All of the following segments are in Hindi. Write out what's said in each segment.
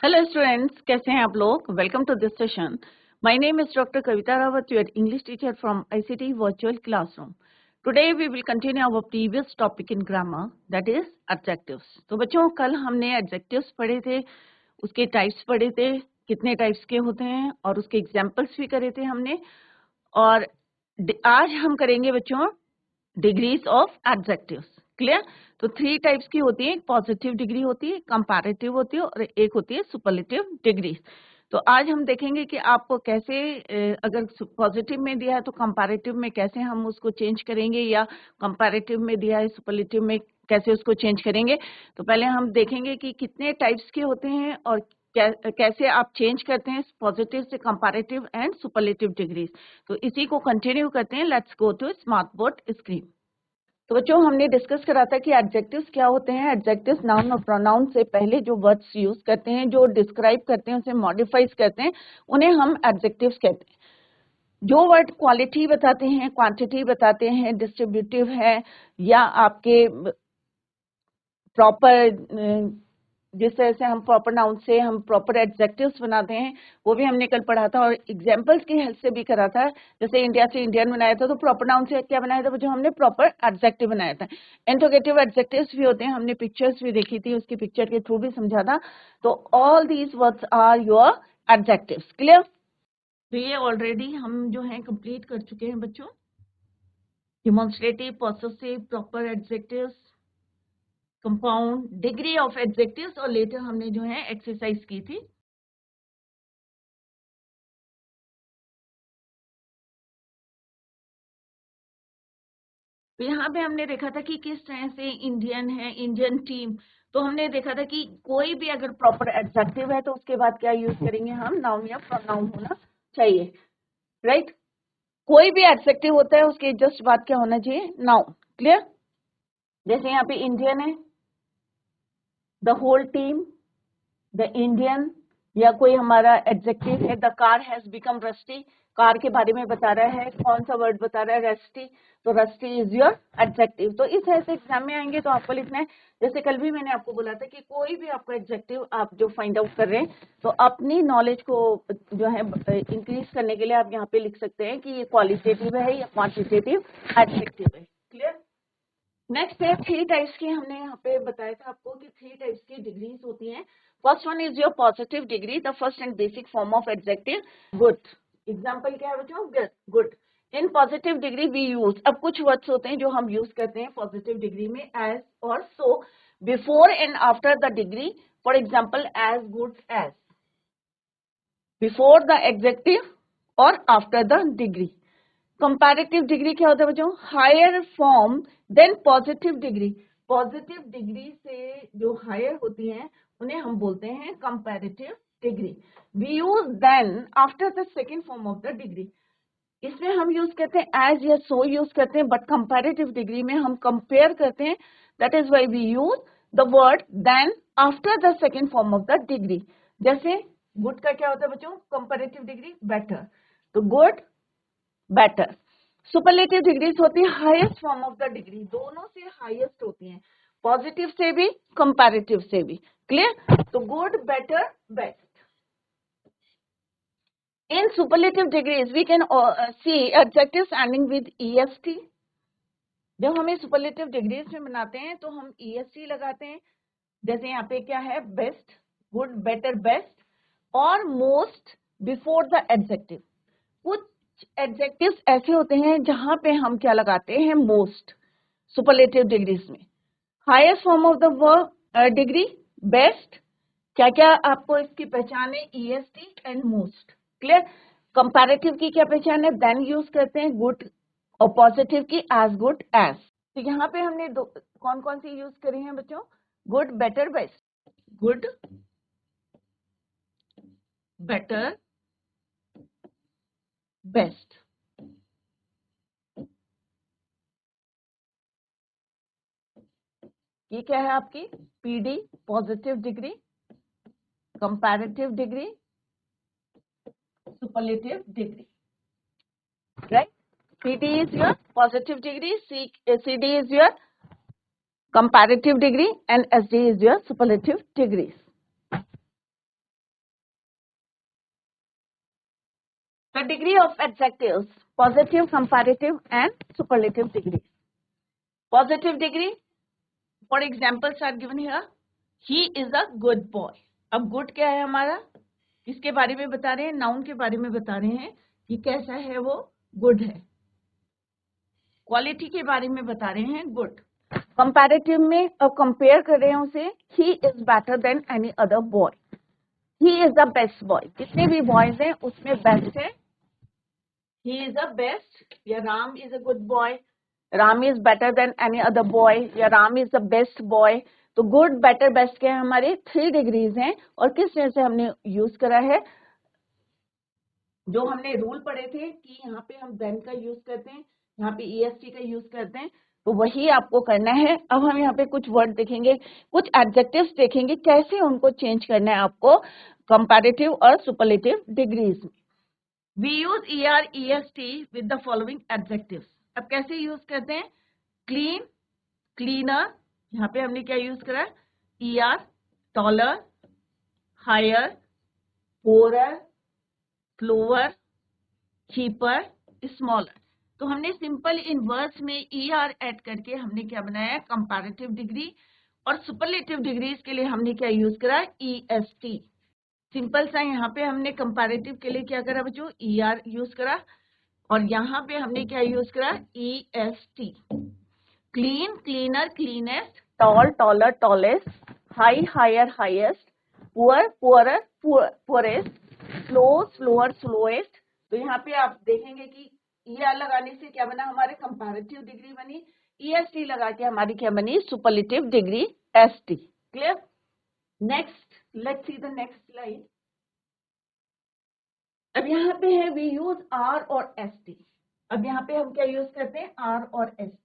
हेलो स्टूडेंट्स, कैसे हैं आप लोग? Welcome to this session. My name is doctor Kavita Rawat, your English teacher from ICT virtual classroom. Today we will continue our previous topic in grammar, that is adjectives. तो बच्चों, कल हमने एडजेक्टिव्स पढ़े थे, उसके टाइप्स पढ़े थे, कितने टाइप्स के होते हैं और उसके एग्जाम्पल्स भी करे थे हमने. और आज हम करेंगे बच्चों डिग्रीज ऑफ एडजेक्टिव्स. क्लियर? तो 3 टाइप्स की होती है. पॉजिटिव डिग्री होती है, कंपैरेटिव होती है और एक होती है सुपरलेटिव डिग्री. तो आज हम देखेंगे कि आपको कैसे अगर पॉजिटिव में दिया है तो कंपैरेटिव में कैसे हम उसको चेंज करेंगे, या कंपैरेटिव में दिया है सुपरलेटिव में कैसे उसको चेंज करेंगे. तो पहले हम देखेंगे कि कितने टाइप्स के होते हैं और कैसे आप चेंज करते हैं पॉजिटिव से कंपैरेटिव एंड सुपरलेटिव डिग्रीज. तो इसी को कंटिन्यू करते हैं. Let's go to smart board screen. तो बच्चों, हमने डिस्कस करा था कि एडजेक्टिव्स क्या होते हैं. एडजेक्टिव्स नाउन और प्रोनाउन से पहले जो वर्ड्स यूज करते हैं, जो डिस्क्राइब करते हैं, उसे मॉडिफाइज करते हैं, उन्हें हम एडजेक्टिव्स कहते हैं. जो वर्ड क्वालिटी बताते हैं, क्वांटिटी बताते हैं, डिस्ट्रीब्यूटिव है, या आपके प्रॉपर, जिस तरह से हम प्रॉपर नाउन से हम प्रॉपर एडजेक्टिव्स बनाते हैं, वो भी हमने कल पढ़ा था और एग्जांपल्स की हेल्प से भी करा था. जैसे इंडिया से इंडियन बनाया था तो प्रॉपर नाउन से क्या बनाया था, जो हमने प्रॉपर एडजेक्टिव बनाया था. इंट्रोगेटिव एडजेक्टिव्स भी होते हैं, हमने पिक्चर्स भी देखी थी, उसकी पिक्चर के थ्रू भी समझा था. तो all these words are your adjectives. Clear? तो ये ऑलरेडी हम जो है कंप्लीट कर चुके हैं बच्चों. Demonstrative, possessive, proper adjectives, compound, degree of adjectives, और लेटर हमने जो है एक्सरसाइज की थी. तो यहाँ पे हमने देखा था कि किस तरह से इंडियन है, इंडियन टीम. तो हमने देखा था कि कोई भी अगर प्रॉपर एडजेक्टिव है तो उसके बाद क्या यूज करेंगे हम, नाउन या प्रोनाउन होना चाहिए. राइट? कोई भी एडजेक्टिव होता है उसके जस्ट बाद क्या होना चाहिए, नाउन. क्लियर? जैसे यहाँ पे इंडियन है, the whole team, the Indian, या कोई हमारा एडजेक्टिव है, the car has become rusty. Car के बारे में बता रहा है, कौन सा वर्ड बता रहा है, रस्टी. तो रस्टी इज योर एडजेक्टिव. तो इस तरह से एग्जाम में आएंगे तो आपको लिखना है. जैसे कल भी मैंने आपको बोला था कि कोई भी आपका एडजेक्टिव आप जो फाइंड आउट कर रहे हैं, तो अपनी नॉलेज को जो है इंक्रीज करने के लिए आप यहाँ पे लिख सकते हैं कि ये क्वालिटेटिव है या क्वांटिटेटिव एडजेक्टिव है. क्लियर? नेक्स्ट है 3 टाइप्स की. हमने यहाँ पे बताया था आपको कि 3 टाइप्स की डिग्रीज होती हैं. First one is your positive degree, the first and basic form of adjective, good. Example क्या है बच्चों? Good. In positive degree we use, अब कुछ वर्ड्स होते हैं जो हम यूज करते हैं पॉजिटिव डिग्री में, एज और so, before and after the degree. For example, as good as, before the adjective और after the degree. Comparative degree क्या होता है बच्चों? Higher form than positive degree. Positive degree से जो हायर होती हैं उन्हें हम बोलते हैं comparative degree. We use than after the second form of the degree. इसमें हम यूज करते हैं एज या सो यूज करते हैं, बट कंपैरेटिव डिग्री में हम कंपेयर करते हैं. That is why we use the word then after the second form of the degree. जैसे गुड का क्या होता है बच्चों? Comparative degree better. तो गुड, बेटर. सुपरलेटिव डिग्रीज होती है highest form of the degree, दोनों से हाईएस्ट होती हैं, पॉजिटिव से भी कंपैरेटिव से भी. क्लियर? तो good, better, best. In superlative degrees we can see adjectives ending with EST. जब हमें सुपरलेटिव डिग्रीज में बनाते हैं तो हम ईएसटी लगाते हैं. जैसे यहाँ पे क्या है, बेस्ट, गुड, बेटर, बेस्ट, और मोस्ट बिफोर द एडजेक्टिव. कुछ एडजेक्टिव्स ऐसे होते हैं जहां पे हम क्या लगाते हैं, मोस्ट. सुपरलेटिव डिग्रीज में highest form of the verb degree, best. क्या क्या आपको इसकी पहचान है? EST and most. Clear? Comparative की क्या पहचान है? देन यूज करते हैं, गुड, और पॉजिटिव की एज गुड एज. तो यहाँ पे हमने कौन कौन सी यूज करी हैं बच्चों? Good, better, best. Good, better, best. ये क्या है आपकी? PD, positive degree, comparative degree, superlative degree. Right? PD is your positive degree, CD is your comparative degree, and SD is your superlative degrees. The degree of adjectives, positive, comparative and superlative degrees. Positive degree, for examples are given here. He is a good boy. अब good क्या है हमारा? किसके बारे में बता रहे हैं? नाउन के बारे में बता रहे हैं कि कैसा है वो, गुड है. क्वालिटी के बारे में बता रहे हैं, गुड. कंपैरेटिव में कंपेयर कर रहे हैं उसे, he is better than any other boy. He is the best boy. जितने भी बॉयज हैं उसमें बेस्ट है. ही इज द बेस्ट, या Ram is a good boy. Ram is better than any other boy, या Ram is the best boy. तो गुड, बेटर, बेस्ट के हमारे 3 डिग्रीज हैं. और किस तरह से हमने यूज करा है, जो हमने रूल पढ़े थे कि यहाँ पे हम देन का यूज करते हैं, यहाँ पे EST का यूज करते हैं, तो वही आपको करना है. अब हम यहाँ पे कुछ वर्ड देखेंगे, कुछ एडजेक्टिव्स देखेंगे, कैसे उनको चेंज करना है आपको कंपैरेटिव और सुपरलेटिव डिग्रीज में. We use ER EST with the following adjectives. अब कैसे यूज करते हैं? Clean, cleaner. यहाँ पे हमने क्या यूज करा? ER. Taller, higher, poorer, slower, cheaper, smaller. तो हमने सिंपल इन वर्ड्स में ER ऐड करके हमने क्या बनाया? Comparative degree. और सुपरलेटिव डिग्रीज के लिए हमने क्या यूज करा? EST. सिंपल सा यहाँ पे हमने कंपैरेटिव के लिए क्या करा बच्चों? ER यूज करा. और यहाँ पे हमने क्या यूज करा? EST. Clean, cleaner, cleanest. Tall, taller, tallest. High, higher, highest. Poor, poorer, poorest. Slow, slower, slowest. तो यहाँ पे आप देखेंगे कि ER लगाने से क्या बना? हमारे कंपैरेटिव डिग्री बनी. EST लगा के हमारी क्या बनी? Superlative degree ST. Clear? Next, let's see the next slide. अब यहाँ पे है वी यूज R और ST. अब यहाँ पे हम क्या यूज करते हैं? R और ST.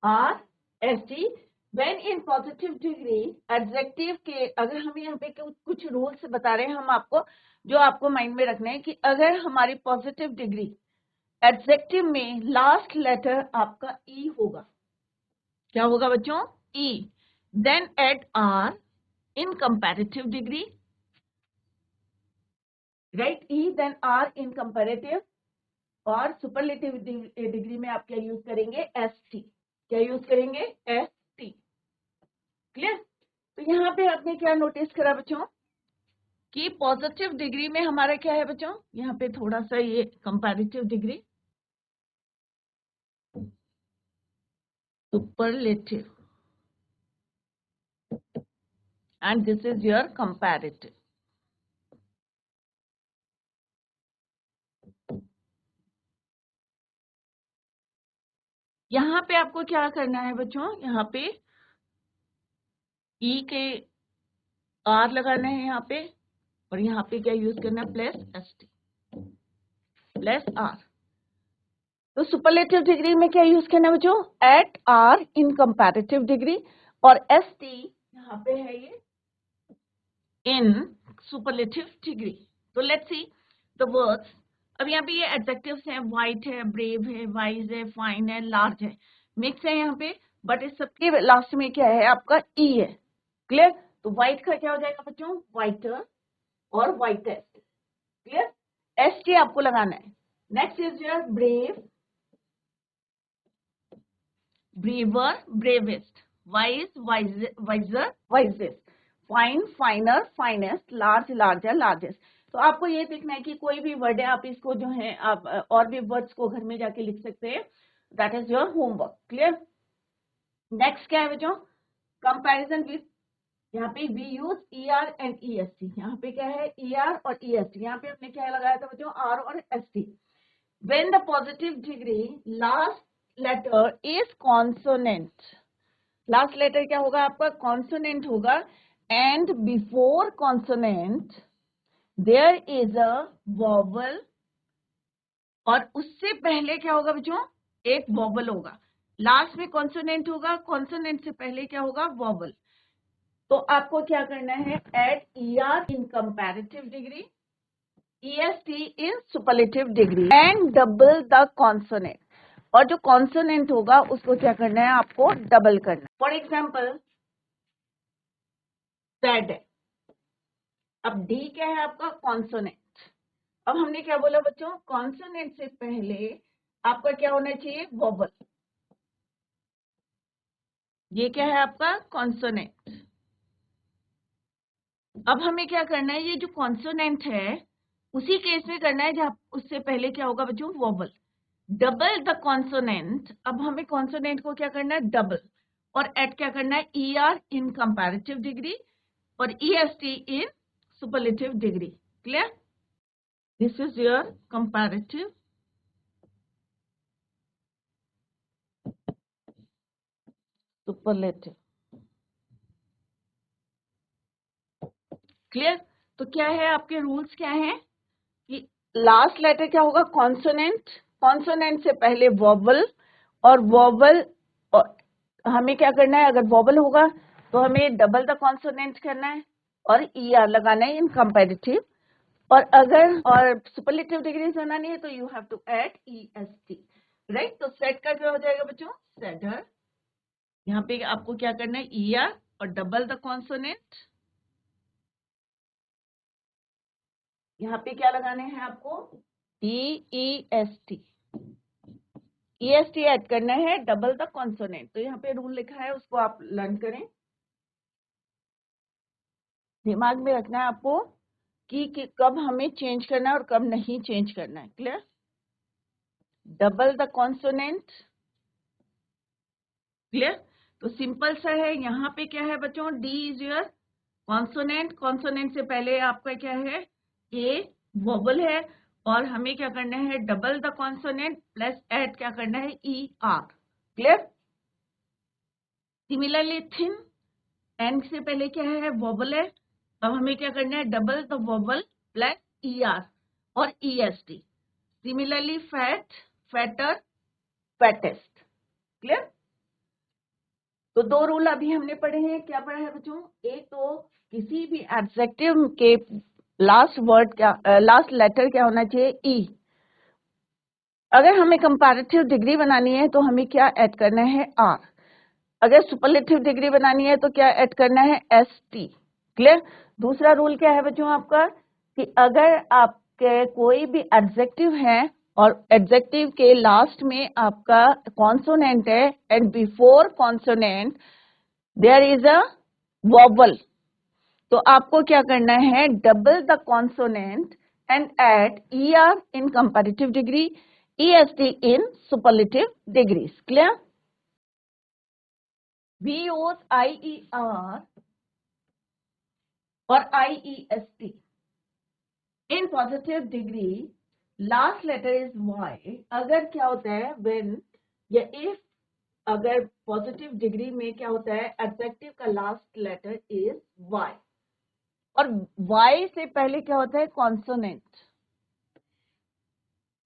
R, ST. When in positive degree, adjective के अगर हम यहाँ पे कुछ रूल्स बता रहे हैं हम आपको, जो आपको माइंड में रखना है कि अगर हमारी पॉजिटिव डिग्री एडजेक्टिव में लास्ट लेटर आपका E होगा. क्या होगा बच्चों? E. Then add R in comparative degree. Right? E then R in comparative. और सुपरलेटिव डिग्री में आप क्या यूज करेंगे? ST. क्या यूज करेंगे? ST. क्लियर? तो यहाँ पे आपने क्या नोटिस करा बच्चों कि पॉजिटिव डिग्री में हमारा क्या है बच्चों? यहाँ पे थोड़ा सा ये comparative degree, superlative, and this is your comparative. यहाँ पे आपको क्या करना है बच्चों? यहाँ पे E के R लगाना है यहाँ पे, और यहाँ पे क्या यूज करना है? Plus ST, plus R. तो सुपरलेटिव डिग्री में क्या यूज करना है बच्चों? एट R इन कंपैरेटिव डिग्री. और ST यहाँ पे है ये इन सुपरलेटिव डिग्री. तो लेट्स सी द वर्ड्स. अब यहाँ पे ये एडजेक्टिव्स हैं, वाइट है, ब्रेव है, वाइज है, फाइन है, लार्ज है, मिक्स है यहाँ पे, बट इस सबके लास्ट में क्या है? आपका E है. क्लियर? तो वाइट का क्या हो जाएगा बच्चों? वाइटर और वाइटेस्ट. क्लियर? ST आपको लगाना है. Next is your brave, braver, bravest. Wise, wiser, wisest. Fine, finer, finest. Large, larger, largest. तो आपको ये देखना है कि कोई भी वर्ड है, आप इसको जो है आप और भी वर्ड्स को घर में जाके लिख सकते हैं. That is your homework. Clear? Next क्या है बच्चों? Comparison with. यहाँ पे we use ER and EST. यहाँ पे क्या है? ER और EST. यहाँ पे हमने क्या लगाया था बच्चों? R और ST. When the positive degree last letter is consonant. Last letter क्या होगा आपका? कॉन्सोनेंट होगा. And before consonant there is a vowel. और उससे पहले क्या होगा बच्चों? एक वॉवल होगा. लास्ट में कॉन्सोनेंट होगा, कॉन्सोनेंट से पहले क्या होगा? वॉवल. तो आपको क्या करना है? Add ER in comparative degree, EST in superlative degree, and double the consonant. और जो कॉन्सोनेंट होगा उसको क्या करना है? आपको डबल करना है. फॉर एग्जाम्पल सैड है. अब डी क्या है आपका? कॉन्सोनेंट। अब हमने क्या बोला बच्चों? कॉन्सोनेंट से पहले आपका क्या होना चाहिए? वोवल। ये क्या है आपका? कॉन्सोनेंट। अब हमें क्या करना है? ये जो कॉन्सोनेंट है उसी केस में करना है जहां उससे पहले क्या होगा बच्चों? वोवल। Double the consonant. अब हमें कॉन्सोनेंट को क्या करना है? डबल। और एड क्या करना है? ER इन कंपैरेटिव डिग्री और EST in superlative degree. Clear? This is your comparative superlative. Clear? तो क्या है आपके रूल्स? क्या है कि लास्ट लेटर क्या होगा? कॉन्सोनेंट। कॉन्सोनेंट से पहले वोवल, और वोवल हमें क्या करना है? अगर वोवल होगा तो हमें डबल द कॉन्सोनेंट करना है और ER लगाना है इन कंपैरेटिव। और अगर और सुपरलेटिव डिग्रीज बनानी है तो you have to add EST। Right? तो सेट का क्या हो जाएगा बच्चों? सेडर। यहाँ पे आपको क्या करना है? ER और डबल द कॉन्सोनेंट। यहाँ पे क्या लगाने हैं आपको? EEST। EST ऐड करना है, डबल द कॉन्सोनेंट। तो यहाँ पे रूल लिखा है, उसको आप लर्न करें। दिमाग में रखना है आपको कि कब हमें चेंज करना है और कब नहीं चेंज करना है। Clear? Double the consonant. Clear? तो सिंपल सा है। यहाँ पे क्या है बच्चों? D is your consonant. Consonant से पहले आपका क्या है? ए वोवल है और हमें क्या करना है? Double the consonant plus add क्या करना है? ER। Clear? Similarly thin, N से पहले क्या है? वोवल है। अब हमें क्या करना है? Double the vowel plus ER और EST। Similarly fat, fatter, fattest. Clear? तो दो रूल अभी हमने पढ़े हैं। क्या पढ़ा है बच्चों? एक तो किसी भी एडजेक्टिव के लास्ट वर्ड क्या, लास्ट लेटर क्या होना चाहिए? E। अगर हमें कंपैरेटिव डिग्री बनानी है तो हमें क्या ऐड करना है? R। अगर सुपरलेटिव डिग्री बनानी है तो क्या ऐड करना है? ST। क्लियर? दूसरा रूल क्या है बच्चों आपका? कि अगर आपके कोई भी एडजेक्टिव है और एडजेक्टिव के लास्ट में आपका कॉन्सोनेंट है and before consonant there is a vowel, तो आपको क्या करना है? Double the consonant and add ER in comparative degree, EST in superlative degrees. Clear? We use IER और IEST in positive degree. Last letter is Y. अगर क्या होता है when या if, अगर पॉजिटिव डिग्री में क्या होता है? एडजेक्टिव का लास्ट लेटर इज Y और Y से पहले क्या होता है? कॉन्सोनेंट।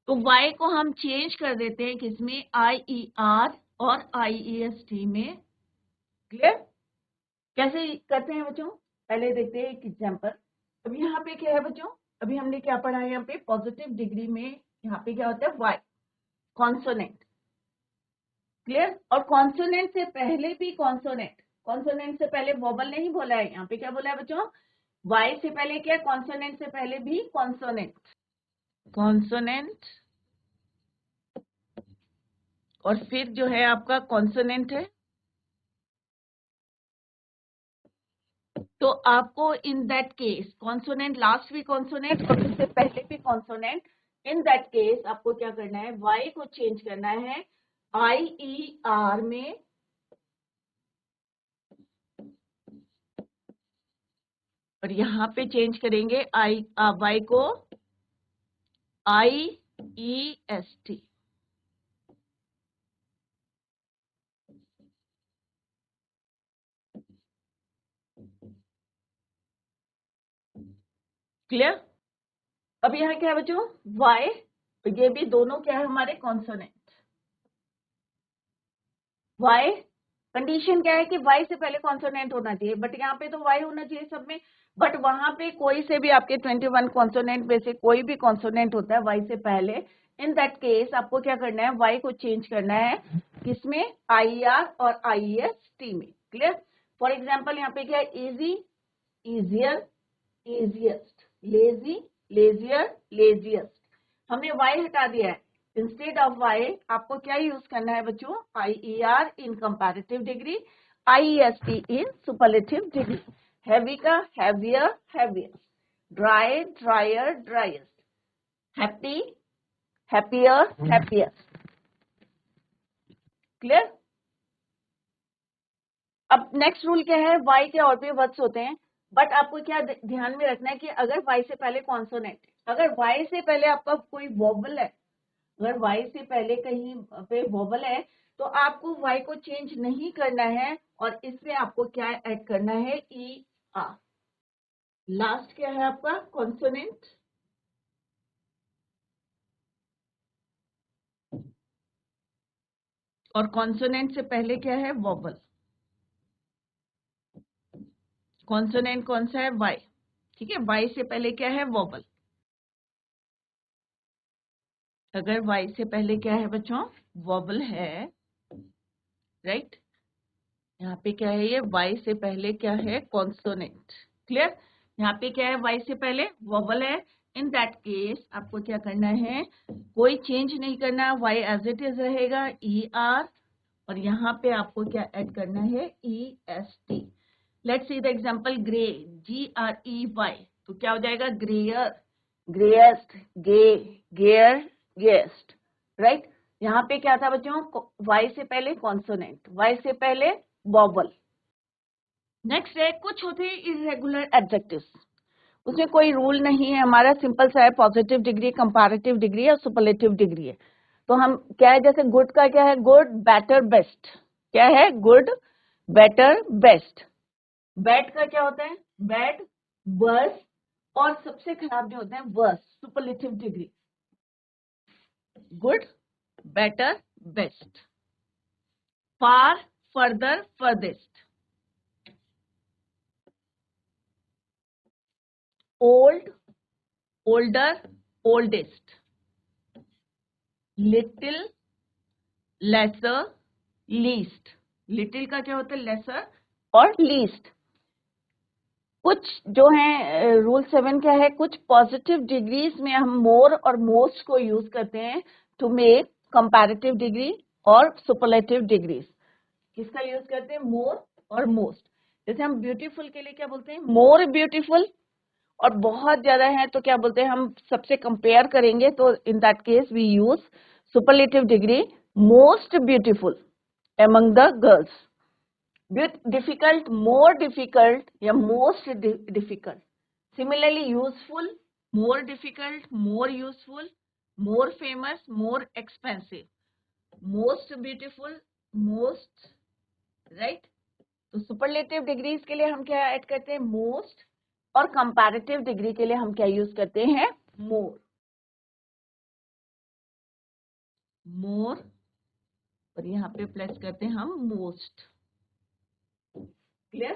तो Y को हम चेंज कर देते हैं किसमें? IER और IEST में। क्लियर? कैसे करते हैं बच्चों? पहले देखते हैं एक एग्जांपल। अब यहाँ पे क्या है बच्चों? अभी हमने क्या पढ़ा है? यहाँ पे पॉजिटिव डिग्री में यहाँ पे क्या होता है? Y, consonant. क्लियर? और कॉन्सोनेंट से पहले भी कॉन्सोनेंट, कॉन्सोनेंट से पहले वोबल नहीं बोला है। यहाँ पे क्या बोला है बच्चों? वाई से पहले क्या? कॉन्सोनेंट से पहले भी कॉन्सोनेंट, कॉन्सोनेंट और फिर जो है आपका कॉन्सोनेंट है। तो आपको इन दैट केस कॉन्सोनेंट लास्ट भी कॉन्सोनेंट और उससे पहले भी कॉन्सोनेंट, इन दैट केस आपको क्या करना है? वाई को चेंज करना है IER में और यहाँ पे चेंज करेंगे वाई को IEST। क्लियर? अब यहाँ क्या है बच्चों? वाई, ये भी दोनों क्या है हमारे? कॉन्सोनेंट। वाई कंडीशन क्या है? कि वाई से पहले कॉन्सोनेंट होना चाहिए, बट यहाँ पे तो वाई होना चाहिए सब में। बट वहां पे कोई से भी आपके 21 कॉन्सोनेंट में से कोई भी कॉन्सोनेंट होता है वाई से पहले, इन दैट केस आपको क्या करना है? वाई को चेंज करना है किसमें? IER और IEST में। क्लियर? फॉर एग्जाम्पल यहाँ पे क्या है? Easy, easier, easiest, lazy, lazier, laziest। हमने y हटा दिया है, इंस्टेड ऑफ y आपको क्या यूज करना है बच्चों, IER in comparative degree, IEST in superlative degree. Heavy का heavier, heaviest, dry, drier, driest, happy, happier, happiest. Clear? अब नेक्स्ट रूल क्या है, y के और भी वर्ड्स होते हैं, बट आपको क्या ध्यान में रखना है कि अगर y से पहले कॉन्सोनेंट, अगर y से पहले आपका कोई वोवल है, अगर y से पहले कहीं पे वोवल है तो आपको y को चेंज नहीं करना है और इसमें आपको क्या ऐड करना है, ER। लास्ट क्या है आपका, कॉन्सोनेंट, और कॉन्सोनेंट से पहले क्या है, वोवल। कॉन्सोनेंट कौन सा है, y, ठीक है, y से पहले क्या है, वोवल। अगर y से पहले क्या है बच्चों, वोवल है, राइट, यहाँ पे क्या है, ये y से पहले क्या है, कॉन्सोनेंट। क्लियर? यहाँ पे क्या है, y से पहले वोवल है, इन दैट केस आपको क्या करना है, कोई चेंज नहीं करना, y एज इट इज रहेगा, ER, और यहाँ पे आपको क्या ऐड करना है, EST। Let's see the example, grey, GREY, तो क्या हो जाएगा, ग्रेयर, ग्रेएस्ट, गे, गेयर, गेस्ट, राइट। यहाँ पे क्या था बच्चों, y से पहले कॉन्सोनेंट, y से पहले वोवल। नेक्स्ट है, कुछ होते हैं इरेगुलर एडजेक्टिव्स, उसमें कोई रूल नहीं है, हमारा सिंपल सा है, पॉजिटिव डिग्री, कंपैरेटिव डिग्री और सुपरलेटिव डिग्री है। तो हम क्या है, जैसे गुड का क्या है, गुड, बेटर, बेस्ट, क्या है, गुड, बेटर, बेस्ट। बैड का क्या होता है, बैड, वर्स, और सबसे खराब जो होता है worse, superlative degree. Good, better, best, far, further, furthest, old, older, oldest, little, lesser, least. Little का क्या होता है, लेसर और लीस्ट। कुछ जो है रूल 7 क्या है, कुछ पॉजिटिव डिग्रीज में हम मोर और मोस्ट को यूज करते हैं टू मेक कंपैरेटिव डिग्री और सुपरलेटिव डिग्रीज। किसका यूज करते हैं, मोर और मोस्ट। जैसे हम ब्यूटीफुल के लिए क्या बोलते हैं, मोर ब्यूटीफुल, और बहुत ज्यादा है तो क्या बोलते हैं, हम सबसे कंपेयर करेंगे तो in that case we use superlative degree, most beautiful among the girls। Difficult, more difficult या most difficult. Similarly useful, more difficult, more useful, more famous, more expensive, most beautiful, most, right. तो सुपरलेटिव डिग्रीज के लिए हम क्या ऐड करते हैं, मोस्ट, और कंपैरेटिव डिग्री के लिए हम क्या यूज करते हैं, मोर, मोर, और यहाँ पे प्लस करते हैं हम most. Clear?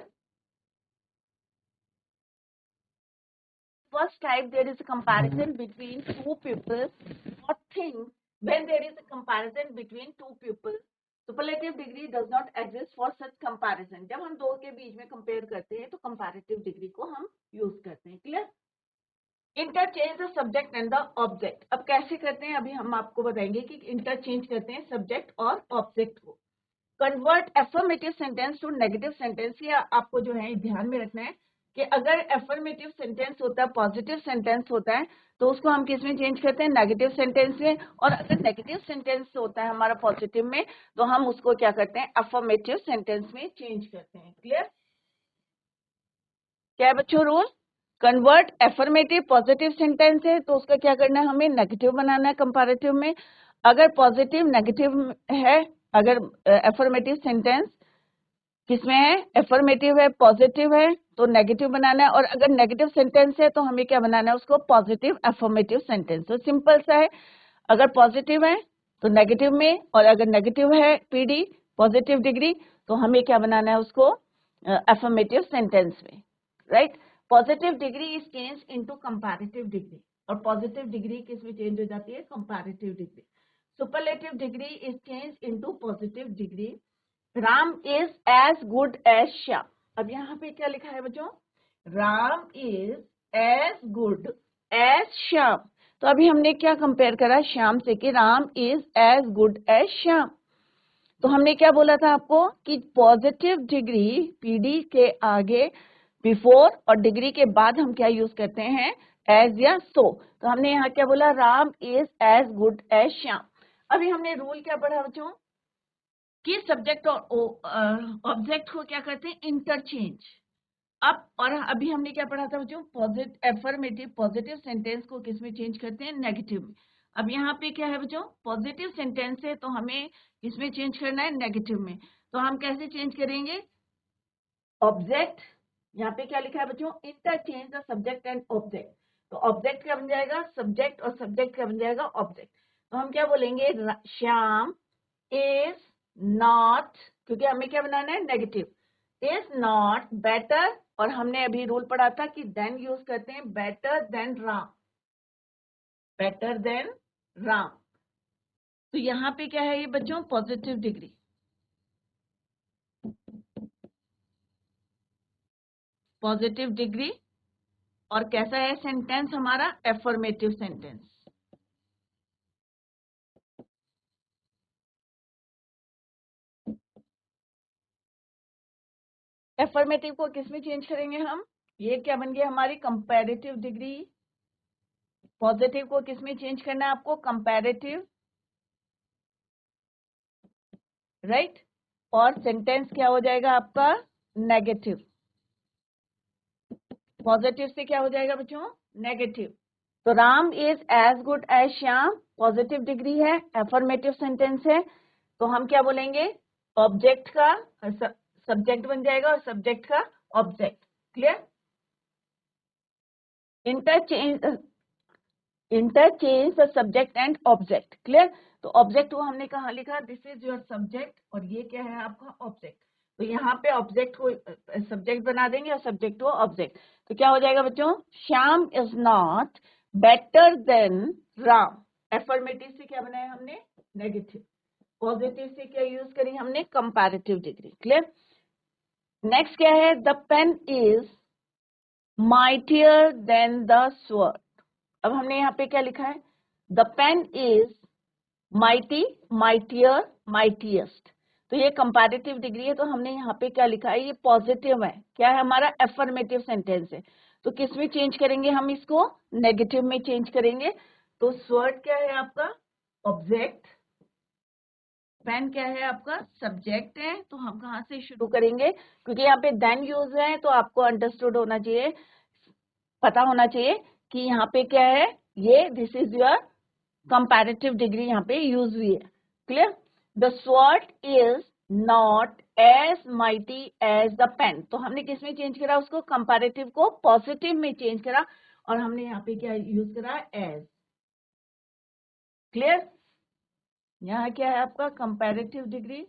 First type, there is a comparison between two people or things. When there is a comparison between two people, superlative degree does not exist for such comparison। जब हम दो के बीच में कंपेयर करते हैं तो कंपैरेटिव डिग्री को हम यूज करते हैं। Clear? Interchange the subject and the object. अब कैसे करते हैं, अभी हम आपको बताएंगे कि इंटरचेंज करते हैं सब्जेक्ट और ऑब्जेक्ट को। Convert affirmative sentence to negative sentence. ये आपको जो है ध्यान में रखना है कि अगर एफर्मेटिव सेंटेंस होता है, पॉजिटिव सेंटेंस होता है, तो उसको हम किस में चेंज करते हैं, नेगेटिव सेंटेंस में। और अगर नेगेटिव सेंटेंस होता है हमारा पॉजिटिव में, तो हम उसको क्या करते हैं, एफर्मेटिव सेंटेंस में चेंज करते हैं। क्लियर? क्या है बच्चों rule, convert affirmative positive sentence है तो उसका क्या करना है, हमें नेगेटिव बनाना है कंपैरेटिव में। अगर पॉजिटिव नेगेटिव है, अगर एफर्मेटिव सेंटेंस किसमें है, एफर्मेटिव है, पॉजिटिव है, तो नेगेटिव बनाना है। और अगर नेगेटिव सेंटेंस है तो हमें क्या बनाना है, उसको पॉजिटिव एफर्मेटिव सेंटेंस। तो सिंपल सा है, अगर पॉजिटिव है तो नेगेटिव में, और अगर नेगेटिव है पीडी, पॉजिटिव डिग्री, तो हमें क्या बनाना है, उसको एफर्मेटिव सेंटेंस में, right. Positive degree is change into comparative degree, और पॉजिटिव डिग्री किस में चेंज हो जाती है, comparative degree. Superlative degree is change into positive degree. Ram is as good as Shyam. अब यहाँ पे क्या लिखा है बच्चों, Ram is as good as Shyam. तो अभी हमने क्या कंपेयर करा श्याम से कि Ram is as good as Shyam. तो हमने क्या बोला था आपको कि पॉजिटिव डिग्री पीडी के आगे बिफोर और डिग्री के बाद हम क्या यूज करते हैं एज या सो। तो हमने यहाँ क्या बोला Ram is as good as Shyam. अभी हमने रूल क्या पढ़ा बच्चों कि सब्जेक्ट और ऑब्जेक्ट को क्या करते हैं इंटरचेंज। अब और अभी हमने क्या पढ़ा था बच्चों पॉजिटिव एफर्मेटिव पॉजिटिव सेंटेंस को किस में चेंज करते हैं नेगेटिव में। अब यहाँ पे क्या है बच्चों पॉजिटिव सेंटेंस है तो हमें किसमें चेंज करना है नेगेटिव में। तो हम कैसे चेंज करेंगे ऑब्जेक्ट यहाँ पे क्या लिखा है बच्चों interchange the subject and object. तो ऑब्जेक्ट क्या बन जाएगा सब्जेक्ट और सब्जेक्ट क्या बन जाएगा ऑब्जेक्ट। तो हम क्या बोलेंगे श्याम इज नॉट क्योंकि हमें क्या बनाना है नेगेटिव इज नॉट बेटर और हमने अभी रूल पढ़ा था कि देन यूज करते हैं better than Ram better than Ram. तो यहाँ पे क्या है ये बच्चों पॉजिटिव डिग्री पॉजिटिव डिग्री और कैसा है सेंटेंस हमारा एफर्मेटिव सेंटेंस। एफर्मेटिव को किस में चेंज करेंगे हम ये क्या बन गया हमारी कंपैरेटिव डिग्री। पॉजिटिव को किस में चेंज करना है आपको कंपैरेटिव राइट और सेंटेंस क्या हो जाएगा आपका नेगेटिव। पॉजिटिव से क्या हो जाएगा बच्चों नेगेटिव। तो Ram is as good as Shyam positive degree है एफर्मेटिव सेंटेंस है। तो हम क्या बोलेंगे ऑब्जेक्ट का सब्जेक्ट बन जाएगा और सब्जेक्ट का object. Clear interchange the subject and object. Clear तो ऑब्जेक्ट को हमने कहा लिखा दिस इज योर सब्जेक्ट और ये क्या है आपका ऑब्जेक्ट। तो यहाँ पे ऑब्जेक्ट को सब्जेक्ट बना देंगे और सब्जेक्ट को ऑब्जेक्ट। तो क्या हो जाएगा बच्चों Shyam is not better than Ram. Affirmative से क्या बनाया हमने नेगेटिव पॉजिटिव से क्या यूज करी हमने कंपैरेटिव डिग्री। क्लियर नेक्स्ट क्या है the pen is mightier than the sword. अब हमने यहाँ पे क्या लिखा है the pen is mighty mightier mightiest. तो ये कंपैरेटिव डिग्री है तो हमने यहाँ पे क्या लिखा है ये पॉजिटिव है क्या है हमारा एफर्मेटिव सेंटेंस है। तो किस में चेंज करेंगे हम इसको नेगेटिव में चेंज करेंगे। तो स्वर्ड क्या है आपका ऑब्जेक्ट पेन क्या है आपका सब्जेक्ट है। तो हम कहाँ से शुरू करेंगे क्योंकि यहाँ पे देन यूज है तो आपको अंडरस्टूड होना चाहिए पता होना चाहिए कि यहाँ पे क्या है ये this is your comparative degree यहाँ पे यूज हुई है। Clear the sword is not as mighty as the pen. तो हमने किस में चेंज करा उसको कंपैरेटिव को पॉजिटिव में चेंज करा और हमने यहाँ पे क्या यूज करा एज। क्लियर यहाँ क्या है आपका comparative degree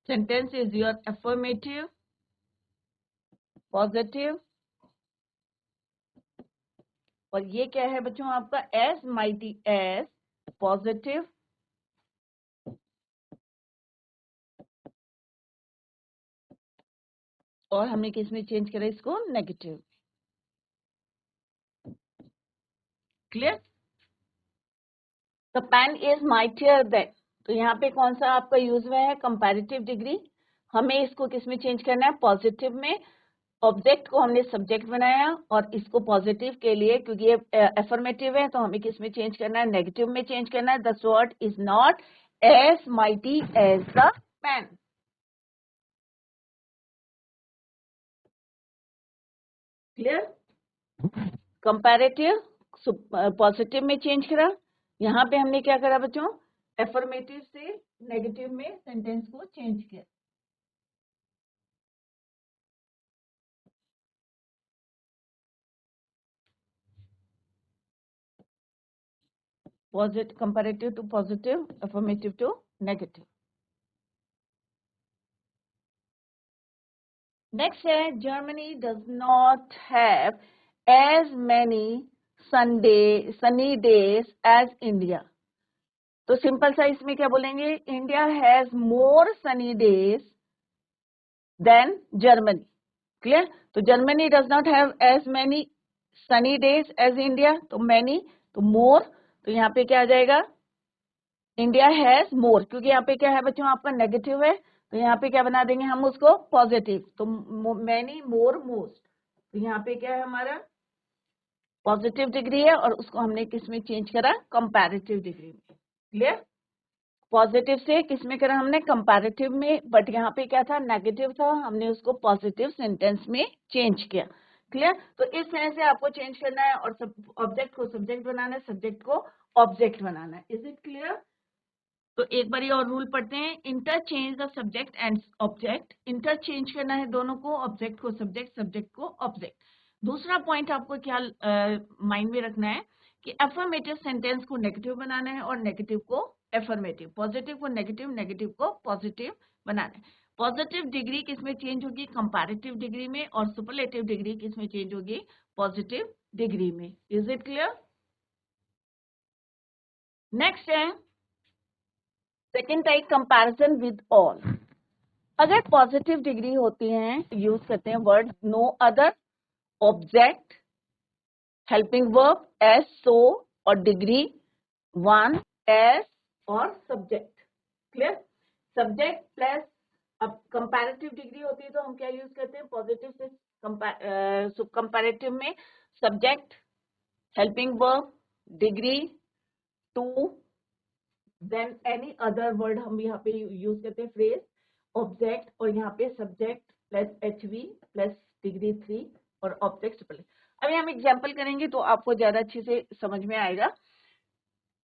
sentence is your affirmative positive और ये क्या है बच्चों आपका एज माइटी एज पॉजिटिव और हमने किस में चेंज करा इसको negative. Clear the pen is mightier than. तो यहाँ पे कौन सा आपका यूज हुआ है कंपैरेटिव डिग्री। हमें इसको किस में चेंज करना है पॉजिटिव में। ऑब्जेक्ट को हमने सब्जेक्ट बनाया और इसको पॉजिटिव के लिए क्योंकि ये एफर्मेटिव है तो हमें किस में चेंज करना है नेगेटिव में चेंज करना है। The sword is not as mighty as the pen. Clear comparative positive में चेंज करा। यहाँ पे हमने क्या करा बच्चों एफर्मेटिव से नेगेटिव में सेंटेंस को चेंज किया। Positive, comparative to positive, affirmative to negative. Next है Germany does not have as many sunny days as India. तो सिंपल सा इसमें क्या बोलेंगे India has more sunny days than Germany. Clear? तो Germany does not have as many sunny days as India, तो मैनी, तो मोर, तो यहाँ पे क्या आ जाएगा, इंडिया हैज मोर, क्योंकि यहाँ पे क्या है बच्चों आपका नेगेटिव है, तो यहाँ पे क्या बना देंगे हम उसको पॉजिटिव, तो मैनी मोर मोस्ट, तो यहाँ पे क्या है हमारा पॉजिटिव डिग्री है और उसको हमने किस में चेंज करा, कंपैरेटिव डिग्री में। क्लियर? पॉजिटिव से किस में करा हमने, कंपैरेटिव में, बट यहाँ पे क्या था नेगेटिव था, हमने उसको पॉजिटिव सेंटेंस में चेंज किया। क्लियर? तो इस तरह से आपको चेंज करना है और सब ऑब्जेक्ट को सब्जेक्ट बनाना है, सब्जेक्ट को ऑब्जेक्ट बनाना है। Is it clear? तो एक बार और रूल पढ़ते हैं, interchange the subject and object, interchange करना है दोनों को, ऑब्जेक्ट को सब्जेक्ट, सब्जेक्ट को ऑब्जेक्ट। दूसरा पॉइंट आपको क्या माइंड में रखना है कि अफर्मेटिव सेंटेंस को नेगेटिव बनाना है और नेगेटिव को अफर्मेटिव, पॉजिटिव को नेगेटिव, नेगेटिव को पॉजिटिव बनाना है। पॉजिटिव डिग्री किसमें चेंज होगी, कंपैरेटिव डिग्री में, और सुपरलेटिव डिग्री किसमें चेंज होगी, पॉजिटिव डिग्री में। Is it clear? नेक्स्ट है second type, comparison with all. अगर पॉजिटिव डिग्री होती है तो यूज करते हैं word no other, object, helping verb as, so, और डिग्री 1 एज और सब्जेक्ट। क्लियर? सब्जेक्ट प्लस, अब कंपैरेटिव डिग्री होती है तो हम क्या यूज करते हैं, पॉजिटिव से कंपैरेटिव में subject, helping verb, degree 2, then any other word हम यहाँ पे यूज करते हैं, फ्रेज, ऑब्जेक्ट, और यहाँ पे subject plus HV plus degree 3 और ऑब्जेक्ट प्लस। अभी हम एग्जांपल करेंगे तो आपको ज्यादा अच्छे से समझ में आएगा।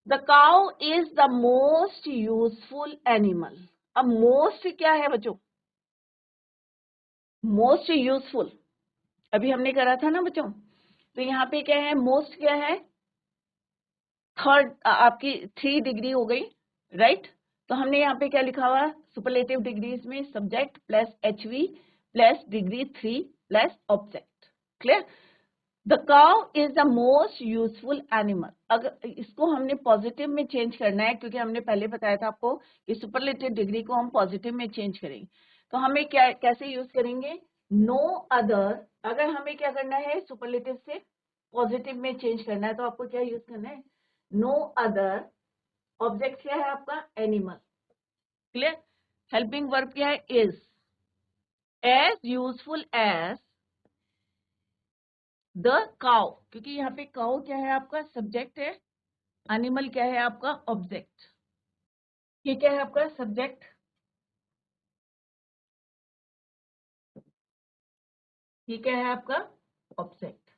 The cow is the most useful animal. अब मोस्ट क्या है बच्चों, मोस्ट यूजफुल अभी हमने करा था ना बच्चों, तो यहाँ पे क्या है, मोस्ट क्या है, थर्ड आपकी 3 डिग्री हो गई, राइट? तो हमने यहाँ पे क्या लिखा हुआ, सुपरलेटिव डिग्रीज में subject plus HV plus degree 3 plus object. Clear? The cow is the most useful animal. अगर इसको हमने पॉजिटिव में चेंज करना है, क्योंकि हमने पहले बताया था आपको कि सुपरलेटिव डिग्री को हम पॉजिटिव में चेंज करेंगे, तो हमें क्या कैसे यूज करेंगे, नो अदर। अगर हमें क्या करना है, सुपरलेटिव से पॉजिटिव में चेंज करना है, तो आपको क्या यूज करना है, नो अदर, ऑब्जेक्ट क्या है आपका, एनिमल। क्लियर? हेल्पिंग वर्ब क्या है, is, as useful as the cow, क्योंकि यहाँ पे काउ क्या है आपका सब्जेक्ट है, एनिमल क्या है आपका ऑब्जेक्ट। ये क्या है आपका सब्जेक्ट, ये क्या है आपका ऑब्जेक्ट,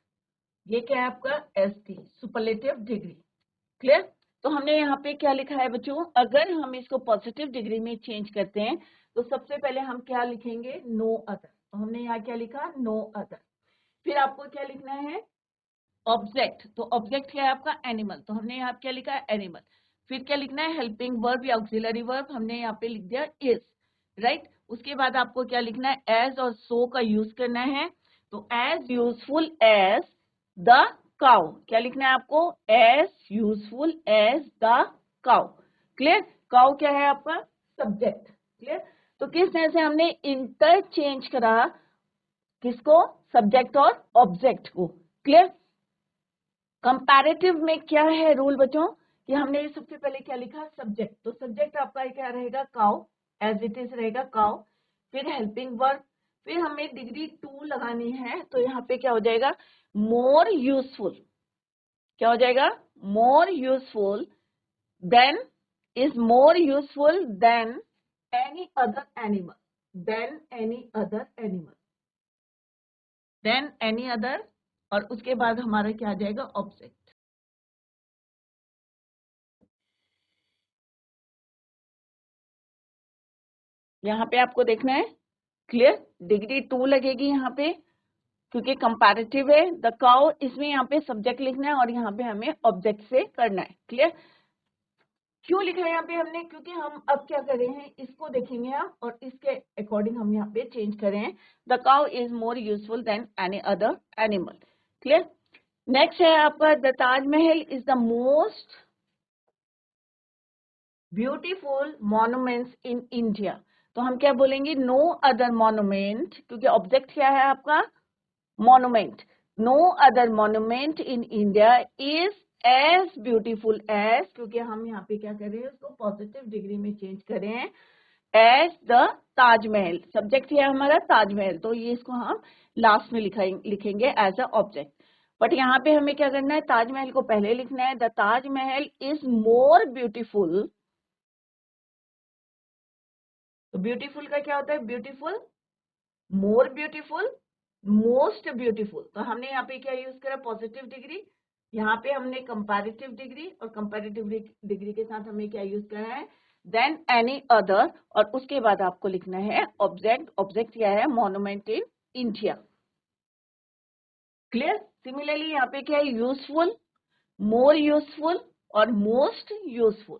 ये क्या है आपका एसटी, सुपरलेटिव डिग्री। क्लियर? तो हमने यहाँ पे क्या लिखा है बच्चों, अगर हम इसको पॉजिटिव डिग्री में चेंज करते हैं तो सबसे पहले हम क्या लिखेंगे, नो अदर। तो हमने यहाँ क्या लिखा, नो अदर। फिर आपको क्या लिखना है, ऑब्जेक्ट, तो ऑब्जेक्ट क्या है आपका एनिमल, तो हमने यहाँ क्या लिखा है, एनिमल। फिर क्या लिखना है, हेल्पिंग वर्ब या ऑक्सिलरी वर्ब, हमने यहाँ पे लिख दिया इज, राइट? उसके बाद आपको क्या लिखना है, एज और सो का यूज करना है, तो as useful as the cow, क्या लिखना है आपको, as useful as the cow. Clear? Cow क्या है आपका सब्जेक्ट। क्लियर? तो किस तरह से हमने इंटरचेंज करा, किसको, सब्जेक्ट और ऑब्जेक्ट को। क्लियर? कंपैरेटिव में क्या है रूल बच्चों, कि हमने सबसे पहले क्या लिखा, सब्जेक्ट, तो सब्जेक्ट आपका क्या रहेगा, काउ, एज इट इज रहेगा काउ। फिर हेल्पिंग वर्ब, फिर हमें डिग्री 2 लगानी है, तो यहाँ पे क्या हो जाएगा, मोर यूजफुल, क्या हो जाएगा, more useful than, is more useful than any other animal, then any other animal, then any other, और उसके बाद हमारा क्या आ जाएगा, ऑब्जेक्ट। यहाँ पे आपको देखना है, क्लियर? डिग्री 2 लगेगी यहाँ पे, क्योंकि कंपैरेटिव है। द काउ, इसमें यहाँ पे सब्जेक्ट लिखना है और यहाँ पे हमें ऑब्जेक्ट से करना है। क्लियर? क्यों लिखा है यहाँ पे हमने, क्योंकि हम अब क्या कर रहे हैं, इसको देखेंगे हम और इसके अकॉर्डिंग हम यहाँ पे चेंज कर रहे हैं। The cow is more useful than any other animal. Clear? Next है आपका, the Taj Mahal is the most beautiful monuments in India. तो हम क्या बोलेंगे, नो अदर मॉन्यूमेंट, क्योंकि ऑब्जेक्ट क्या है आपका, monument. No other monument in India is as beautiful as, क्योंकि हम यहाँ पे क्या कर रहे हैं, उसको पॉजिटिव डिग्री में चेंज कर रहे हैं, एज द ताजमहल. सब्जेक्ट है हमारा ताजमहल, तो ये इसको हम लास्ट में लिखेंगे एज अ ऑब्जेक्ट. बट यहाँ पे हमें क्या करना है, ताजमहल को पहले लिखना है. The Taj Mahal is more beautiful. तो ब्यूटीफुल का क्या होता है, beautiful, more beautiful, most beautiful. तो हमने यहाँ पे क्या यूज करा, पॉजिटिव डिग्री. यहाँ पे हमने कंपैरेटिव डिग्री, और कंपैरेटिव डिग्री के साथ हमें क्या यूज करा है, देन एनी अदर, और उसके बाद आपको लिखना है ऑब्जेक्ट. ऑब्जेक्ट क्या है, monument in India. Clear. Similarly यहाँ पे क्या है, यूजफुल, मोर यूजफुल और मोस्ट यूजफुल.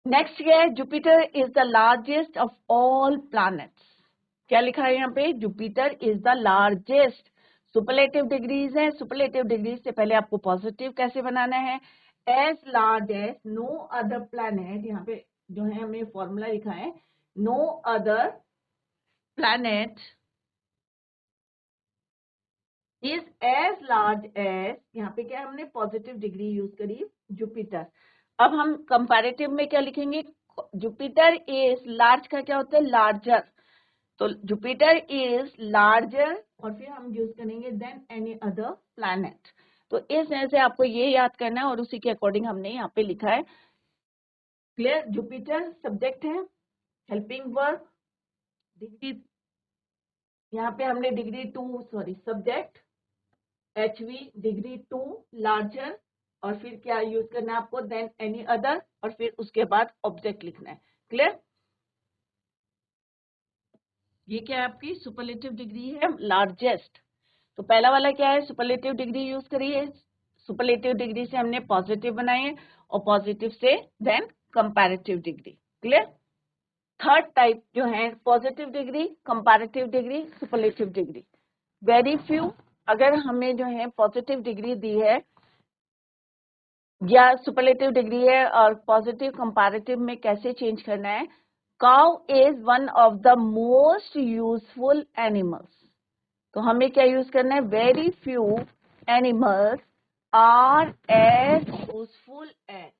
नेक्स्ट क्या है, Jupiter is the largest of all planets. क्या लिखा है यहाँ पे, Jupiter is the largest. Superlative degrees है, सुपरलेटिव डिग्रीज से पहले आपको पॉजिटिव कैसे बनाना है, as large as no other planet. यहाँ पे जो है हमें फॉर्मूला लिखा है, no other planet is as large as, यहाँ पे क्या हमने पॉजिटिव डिग्री यूज करी, जुपिटर. अब हम कंपैरेटिव में क्या लिखेंगे, जुपिटर इज, लार्ज का क्या होता है, लार्जर. तो जुपिटर इज लार्जर, और फिर हम यूज करेंगे देन एनी अदर प्लैनेट. तो इस तरह से आपको ये याद करना है, और उसी के अकॉर्डिंग हमने यहाँ पे लिखा है. क्लियर. जुपिटर सब्जेक्ट है, हेल्पिंग वर्ब, डिग्री यहाँ पे हमने degree 2, sorry subject, HV degree 2, larger, और फिर क्या यूज करना है आपको, देन एनी अदर, और फिर उसके बाद ऑब्जेक्ट लिखना है. क्लियर. ये क्या है, आपकी सुपरलेटिव डिग्री है, लार्जेस्ट. तो पहला वाला क्या है, सुपरलेटिव डिग्री यूज करिए. सुपरलेटिव डिग्री से हमने पॉजिटिव बनाए, और पॉजिटिव से then comparative degree. Clear. Third type जो है, positive degree, comparative degree, superlative degree. Very few, अगर हमें जो है पॉजिटिव डिग्री दी है या सुपरलेटिव डिग्री है, और पॉजिटिव कंपैरेटिव में कैसे चेंज करना है, cow is one of the most useful animals. तो हमें क्या यूज करना है, very few animals are as useful as.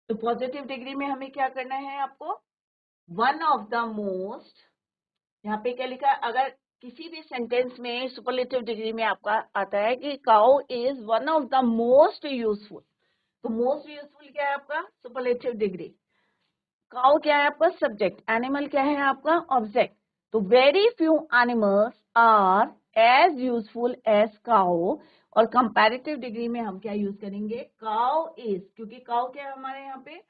तो पॉजिटिव डिग्री में हमें क्या करना है, आपको वन ऑफ द मोस्ट, यहाँ पे क्या लिखा है, अगर किसी भी सेंटेंस में सुपरलेटिव डिग्री में आपका आता है कि cow is one of the most useful, तो मोस्ट यूजफुल क्या है आपका, सुपरलेटिव डिग्री. काउ क्या है आपका सब्जेक्ट, एनिमल क्या है आपका ऑब्जेक्ट. तो very few animals are as useful as cow, और कंपैरेटिव डिग्री में हम क्या यूज करेंगे, काउ इज, क्योंकि काउ क्या है हमारे यहाँ पे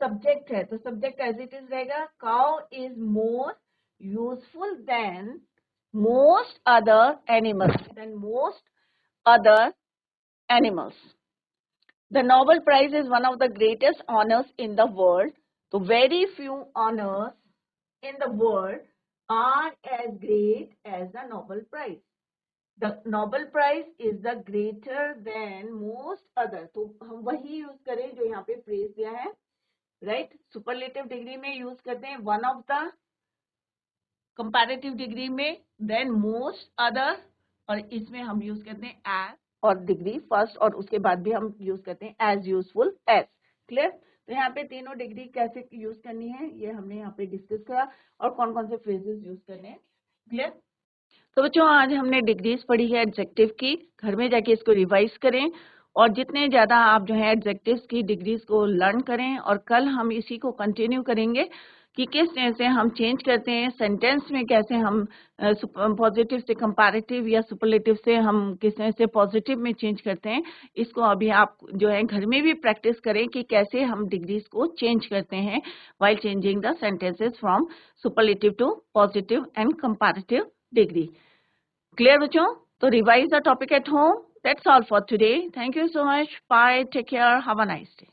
सब्जेक्ट है, तो सब्जेक्ट एज इट इज रहेगा, cow is more useful than most other animals, The Nobel Prize is one of the greatest honors in the world. So very few honors in the world are as great as the Nobel Prize. The Nobel Prize is the greater than most other. तो हम वही यूज करें जो यहाँ पे प्रेज दिया है, राइट. सुपरलेटिव डिग्री में यूज करते हैं one of the, comparative degree में देन मोस्ट अदर, और इसमें हम यूज करते हैं एज और डिग्री फर्स्ट, और उसके बाद भी हम यूज करते हैं एज यूजफुल एज. क्लियर. तो यहाँ पे तीनों डिग्री कैसे यूज करनी है ये हमने यहाँ पे डिस्कस करा, और कौन कौन से फ्रेजेस यूज करने हैं. क्लियर. तो बच्चों आज हमने डिग्रीज पढ़ी है एडजेक्टिव की. घर में जाके इसको रिवाइज करें, और जितने ज्यादा आप जो है एडजेक्टिव्स की डिग्रीज को लर्न करें, और कल हम इसी को कंटिन्यू करेंगे कि किस तरह से हम चेंज करते हैं सेंटेंस में, कैसे हम पॉजिटिव से कंपैरेटिव या सुपरलेटिव से हम किस तरह से पॉजिटिव में चेंज करते हैं. इसको अभी आप जो है घर में भी प्रैक्टिस करें कि कैसे हम डिग्रीज को चेंज करते हैं while changing the sentences from superlative to positive and comparative degree. Clear बच्चों. तो revise the topic at home. That's all for today. Thank you so much. Bye. Take care. Have a nice day.